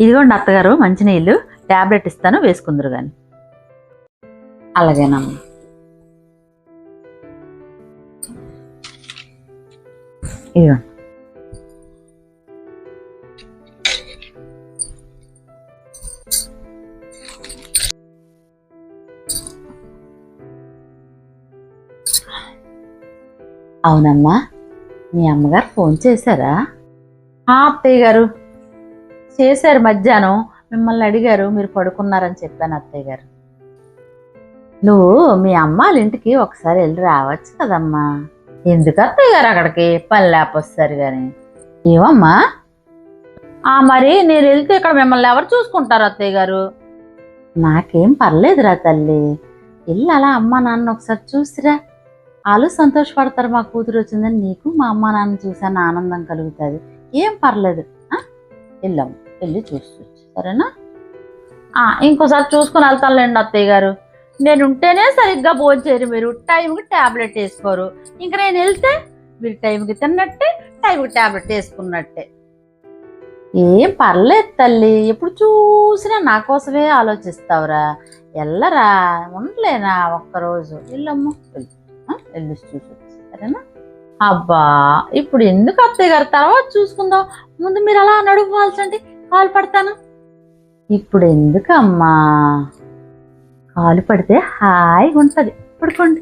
ఇదిగోండి అత్తగారు మంచినీళ్ళు, టాబ్లెట్ ఇస్తాను వేసుకుందరు గాని. అలాగేనమ్మా. ఇదిగో. అవునమ్మా, మీ అమ్మగారు ఫోన్ చేశారా? అత్తయ్య గారు చేశారు, మధ్యాహ్నం మిమ్మల్ని అడిగారు, మీరు పడుకున్నారని చెప్పాను అత్తయ్య గారు. నువ్వు మీ అమ్మ వాళ్ళ ఇంటికి ఒకసారి వెళ్ళి రావచ్చు కదమ్మా. ఎందుకు అత్తయ్య గారు అక్కడికి, పని లేపొస్తారు కానీ. ఏమమ్మా? మరి నేను వెళ్తే ఇక్కడ మిమ్మల్ని ఎవరు చూసుకుంటారు అత్తయ్య గారు? నాకేం పర్లేదురా తల్లి, వెళ్ళి అలా అమ్మా నాన్న ఒకసారి చూసిరా. వాళ్ళు సంతోషపడతారు, మా కూతురు వచ్చిందని. నీకు మా అమ్మ నాన్న చూసాను ఆనందం కలుగుతుంది. ఏం పర్లేదు, వెళ్ళాము, వెళ్ళి చూసి సరేనా? ఇంకోసారి చూసుకుని వెళ్తానులేండి అత్తయ్య గారు. నేను ఉంటేనే సరిగ్గా భోంచేయరు, మీరు టైంకి ట్యాబ్లెట్ వేసుకోరు. ఇంక నేను వెళ్తే మీరు టైంకి తిన్నట్టే, టైంకి ట్యాబ్లెట్ వేసుకున్నట్టే. ఏం పర్లేదు తల్లి, ఎప్పుడు చూసినా నా కోసమే ఆలోచిస్తావురా. వెళ్ళరా, ఉండలేనా ఒక్కరోజు? వెళ్ళమ్మా, వెళ్ళి చూసి సరేనా? అబ్బా, ఇప్పుడు ఎందుకు అత్తయ్య గారు, తర్వాత చూసుకుందాం. ముందు మీరు అలా నడుపువాల్సండి, కాలు పడతాను. ఇప్పుడు ఎందుకు అమ్మా, కాలు పడితే హాయిగా ఉంటుంది, పడుకోండి.